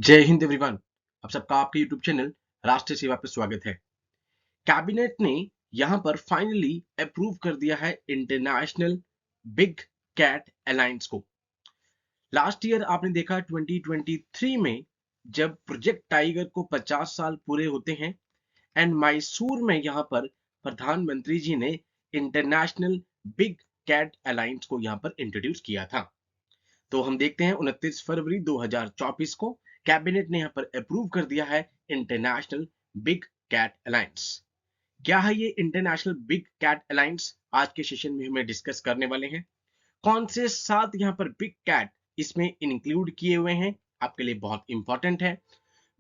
जय हिंद एवरीवन। आप सबका आपके यूट्यूब चैनल राष्ट्रीय सेवा पर स्वागत है। कैबिनेट ने यहां पर फाइनली अप्रूव कर दिया है इंटरनेशनल बिग कैट अलायंस को। लास्ट ईयर आपने देखा 2023 में जब प्रोजेक्ट टाइगर को 50 साल पूरे होते हैं एंड मैसूर में यहां पर प्रधानमंत्री जी ने इंटरनेशनल बिग कैट अलायंस को यहां पर इंट्रोड्यूस किया था। तो हम देखते हैं 29 फरवरी 2024 को कैबिनेट ने यहां पर अप्रूव कर दिया है इंटरनेशनल बिग कैट अलायंस। क्या है ये इंटरनेशनल बिग कैट अलायंस? आज के सेशन में हमें डिस्कस करने वाले हैं। कौन से 7 यहां पर बिग कैट इसमें इंक्लूड किए हुए हैं, आपके लिए बहुत इंपॉर्टेंट है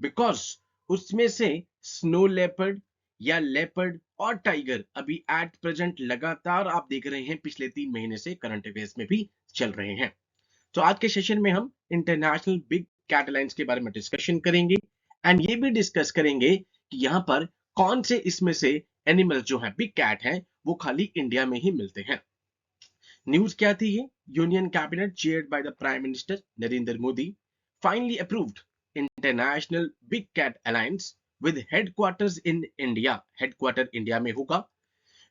बिकॉज उसमें से स्नो लेपर्ड या लेपर्ड और टाइगर अभी एट प्रेजेंट लगातार आप देख रहे हैं पिछले 3 महीने से करंट अफेयर्स में भी चल रहे हैं। तो आज के सेशन में हम इंटरनेशनल बिग कैट अलायंस के बारे में डिस्कशन करेंगे एंड ये भी डिस्कस करेंगे कि यहाँ पर कौन से इसमें से एनिमल्स जो है बिग कैट हैं वो खाली इंडिया में ही मिलते हैं। न्यूज क्या थी ये? Union cabinet chaired by the prime minister Narendra Modi finally approved international big cat alliance with headquarters in India. Headquarter India में होगा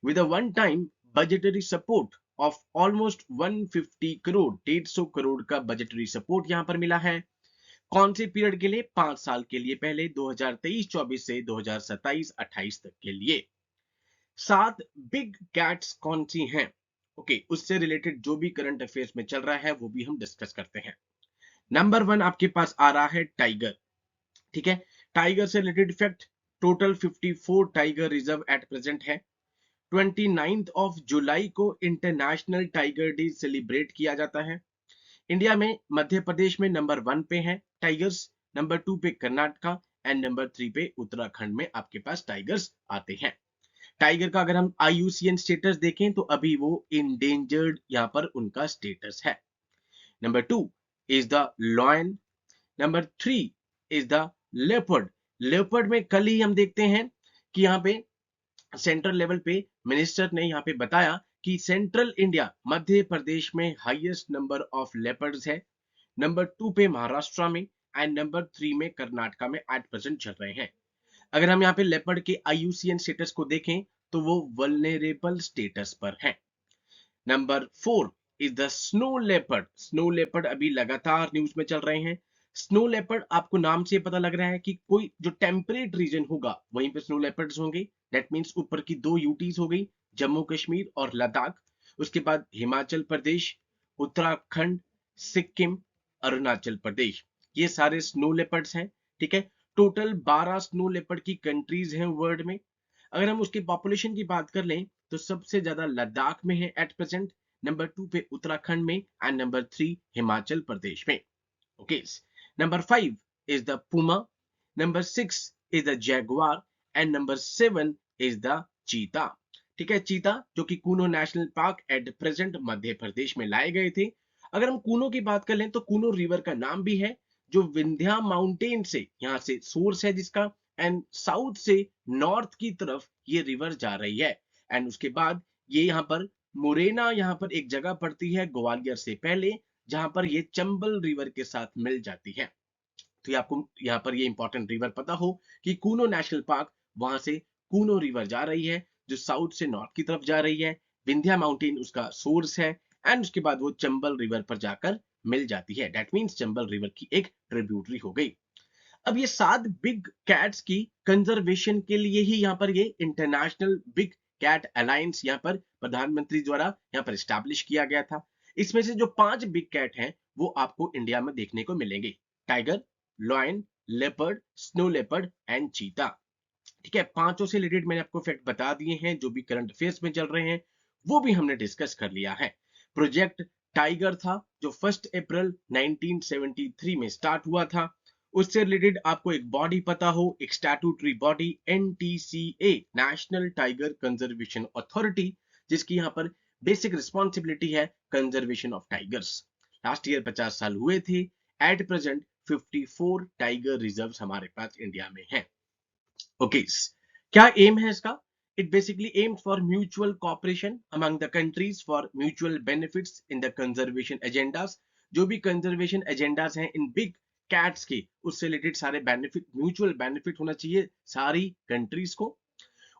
with a one time budgetary support of almost 150 crore, 150 crore का बजटरी सपोर्ट यहां पर मिला है। कौन से पीरियड के लिए? 5 साल के लिए, पहले 2023-24 से 2027-28 तक के लिए। 7 बिग कैट्स कौन सी हैं? ओके, उससे रिलेटेड जो भी करंट अफेयर्स में चल रहा है वो भी हम डिस्कस करते हैं। नंबर 1 आपके पास आ रहा है टाइगर। ठीक है, टाइगर से related fact, total 54 tiger reserve at present है। 29 ऑफ जुलाई को इंटरनेशनल टाइगर डे सेलिब्रेट किया जाता है। इंडिया में मध्य प्रदेश में नंबर 1 पे है टाइगर्स, नंबर 2 पे कर्नाटका एंड नंबर 3 पे उत्तराखंड में आपके पास टाइगर्स आते हैं। टाइगर का अगर हम IUCN स्टेटस देखें तो अभी वो इंडेंजर्ड यहां पर उनका स्टेटस है। Number 2 is the lion, number 3 is the leopard. Leopard में कल ही हम देखते हैं कि यहाँ पे सेंट्रल लेवल पे मिनिस्टर ने यहाँ पे बताया कि सेंट्रल इंडिया मध्य प्रदेश में हाईएस्ट नंबर ऑफ लेपर्ड्स है, नंबर 2 पे महाराष्ट्र में एंड नंबर 3 में कर्नाटका में एट प्रेजेंट चल रहे हैं। अगर हम यहाँ पे लेपर्ड के IUCN स्टेटस को देखें तो वो वल्नरेबल स्टेटस पर है। Number 4 is the snow leopard. Snow leopard अभी लगातार न्यूज में चल रहे हैं। स्नो लेपर्ड आपको नाम से पता लग रहा है कि कोई जो टेम्परेट रीजन होगा वहीं पे स्नो लेपर्ड्स होंगे। दैट मींस ऊपर की 2 यूटीज हो गई, जम्मू कश्मीर और लद्दाख। उसके बाद हिमाचल प्रदेश, उत्तराखंड, सिक्किम, अरुणाचल प्रदेश, ये सारे स्नो लेपर्ड्स हैं। ठीक है, टोटल 12 स्नो लेपर्ड की कंट्रीज हैं वर्ल्ड में। अगर हम उसकी पॉपुलेशन की बात कर लें तो सबसे ज्यादा लद्दाख में है एट प्रेजेंट, नंबर 2 पे उत्तराखंड में एंड नंबर 3 हिमाचल प्रदेश में। Okay, number 5 is the puma, number 6 is the jaguar and number 7 is the cheetah. ठीक है, चीता जो कि Kuno national park at present Madhya Pradesh में लाए गए थे। अगर हम कूनो की बात कर लें तो कूनो रिवर का नाम भी है जो विंध्या माउंटेन से यहाँ से सोर्स है जिसका, एंड साउथ से नॉर्थ की तरफ ये रिवर जा रही है। एंड उसके बाद ये यहाँ पर मुरैना यहाँ पर एक जगह पड़ती है ग्वालियर से पहले, जहां पर ये चंबल रिवर के साथ मिल जाती है। तो ये आपको यहाँ पर ये इंपॉर्टेंट रिवर पता हो कि कूनो नेशनल पार्क, वहां से कूनो रिवर जा रही है जो साउथ से नॉर्थ की तरफ जा रही है। विंध्या माउंटेन उसका सोर्स है एंड उसके बाद वो चंबल रिवर पर जाकर मिल जाती है। दैट मीन्स चंबल रिवर की एक ट्रिब्यूटरी हो गई। अब ये 7 बिग कैट्स की कंजर्वेशन के लिए ही यहाँ पर ये इंटरनेशनल बिग कैट अलायंस यहाँ पर प्रधानमंत्री द्वारा यहाँ पर स्टैब्लिश किया गया था। इसमें से जो 5 बिग कैट हैं वो आपको इंडिया में देखने को मिलेंगे, tiger, lion, leopard, snow leopard and चीता। ठीक है, पांचों से रिलेटेड मैंने आपको फैक्ट बता दिए हैं, जो भी करंट अफेयर्स में चल रहे हैं वो भी हमने डिस्कस कर लिया है। प्रोजेक्ट टाइगर था जो 1 अप्रैल 1973 में स्टार्ट हुआ था। उससे रिलेटेड आपको एक बॉडी पता हो, एक statutory body NTCA, national tiger conservation authority, जिसकी यहाँ पर बेसिक रिस्पॉन्सिबिलिटी है conservation of tigers. Last year 50 साल हुए थे। एट प्रेजेंट 54 टाइगर रिजर्व हमारे पास इंडिया में है। ओके, क्या एम है इसका? It basically aims for mutual cooperation among the countries for mutual benefits in the conservation agendas. जो भी कंजर्वेशन एजेंडास हैं इन बिग कैट्स के उससे रिलेटेड सारे बेनिफिट, म्यूचुअल बेनिफिट होना चाहिए सारी कंट्रीज को।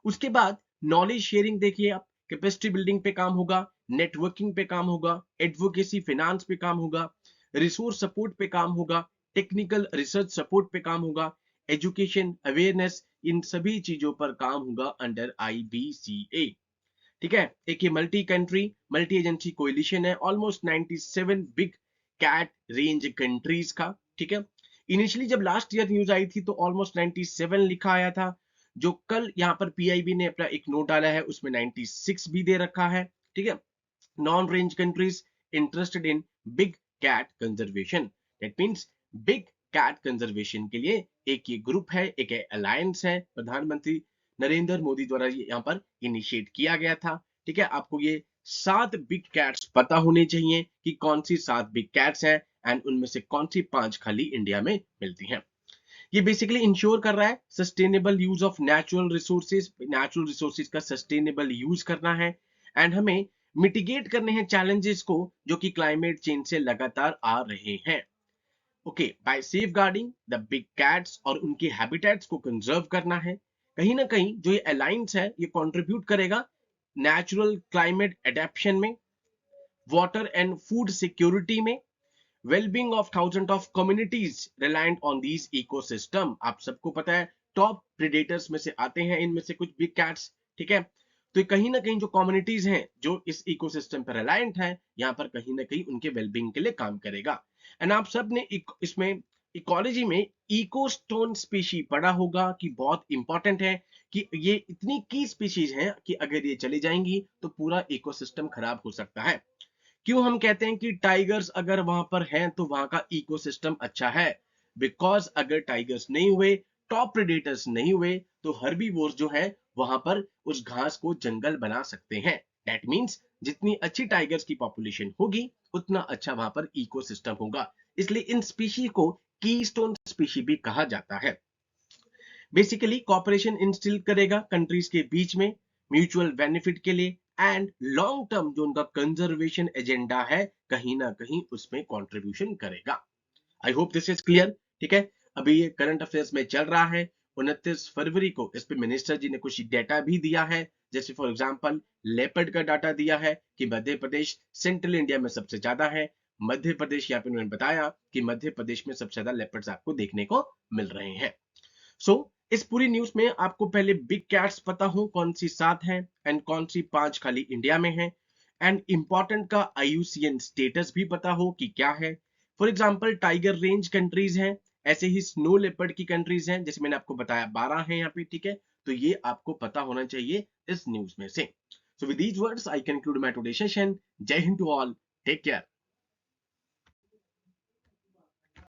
उसके बाद नॉलेज शेयरिंग देखिए आप, कैपेसिटी बिल्डिंग पे काम होगा, नेटवर्किंग पे काम होगा, एडवोकेसी फाइनेंस पे काम होगा, रिसोर्स सपोर्ट पे काम होगा, टेक्निकल रिसर्च सपोर्ट पे काम होगा, एजुकेशन अवेयरनेस, इन सभी चीजों पर काम होगा अंडर IBCA। ठीक है, एक ये multi country multi agency coalition है, almost 97 big cat range countries का। ठीक है, इनिशियली जब लास्ट ईयर न्यूज आई थी तो ऑलमोस्ट 97 लिखा आया था, जो कल यहाँ पर PIB ने अपना एक नोट डाला है उसमें 96 भी दे रखा है। ठीक है, non range countries interested in big cat conservation, that means big cat conservation के लिए एक ये ग्रुप है, एक अलायंस है, प्रधानमंत्री नरेंद्र मोदी द्वारा यहाँ पर इनिशिएट किया गया था। ठीक है, आपको ये 7 बिग कैट्स पता होने चाहिए कि कौन सी 7 बिग कैट्स हैं एंड उनमें से कौन सी 5 खाली इंडिया में मिलती हैं। ये बेसिकली इंश्योर कर रहा है sustainable use of natural resources का सस्टेनेबल यूज करना है एंड हमें मिटिगेट करने हैं चैलेंजेस को जो कि क्लाइमेट चेंज से लगातार आ रहे हैं। Okay, by safeguarding the big cats और उनके हैबिटेट्स को कंजर्व करना है। कहीं ना कहीं जो ये अलायंस है ये कंट्रीब्यूट करेगा नेचुरल क्लाइमेट एडेप्शन में, वाटर एंड फूड सिक्योरिटी में, wellbeing of thousand of communities reliant on these ecosystem. आप सबको पता है टॉप प्रेडेटर्स में से आते हैं इनमें से कुछ बिग कैट्स। ठीक है, तो कहीं ना कहीं जो कम्युनिटीज हैं जो इस इकोसिस्टम पर रिलायंट है, यहाँ पर कहीं ना कहीं उनके वेलबींग के लिए काम करेगा। एंड आप सब ने इसमें इकोलॉजी में इकोस्टोन स्पीशी पढ़ा होगा कि बहुत इंपॉर्टेंट है कि ये इतनी की स्पीशीज हैं कि अगर ये चली जाएंगी तो पूरा इकोसिस्टम खराब हो सकता है। क्यों हम कहते हैं कि टाइगर्स अगर वहां पर हैं तो वहां का इकोसिस्टम अच्छा है? बिकॉज अगर टाइगर्स नहीं हुए, टॉप प्रेडेटर्स नहीं हुए, तो हर्बीवोर्स जो है वहां पर उस घास को जंगल बना सकते हैं। दैट मीन्स जितनी अच्छी टाइगर्स की पॉपुलेशन होगी उतना अच्छा वहां पर इकोसिस्टम होगा, इसलिए इन स्पीशी को कीस्टोन स्पीशी भी कहा जाता है। बेसिकली कॉपरेशन इंस्टिल करेगा कंट्रीज के बीच में म्यूचुअल बेनिफिट के लिए एंड लॉन्ग टर्म जो उनका कंजर्वेशन एजेंडा है कहीं ना कहीं उसमें कंट्रीब्यूशन करेगा। I hope this is clear. ठीक है, अभी ये करंट अफेयर्स में चल रहा है, 29 फरवरी को इस पे मिनिस्टर जी ने कुछ डेटा भी दिया है, जैसे फॉर एग्जांपल लेपर्ड का डाटा दिया है कि मध्य प्रदेश सेंट्रल इंडिया में सबसे ज्यादा है। मध्य प्रदेश, यहाँ पे उन्होंने बताया कि मध्य प्रदेश में सबसे ज्यादा लेपर्ड्स आपको देखने को मिल रहे हैं। इस पूरी न्यूज में आपको पहले बिग कैट्स पता हो कौन सी 7 हैं एंड कौन सी 5 खाली इंडिया में हैं, एंड इंपॉर्टेंट का IUCN स्टेटस भी पता हो कि क्या है। For example tiger range countries हैं, ऐसे ही स्नो लेपर्ड की कंट्रीज हैं, जैसे मैंने आपको बताया 12 हैं यहाँ पे। ठीक है, तो ये आपको पता होना चाहिए इस न्यूज में से। So with these words I conclude my today session. जय हिंद टू ऑल, टेक केयर।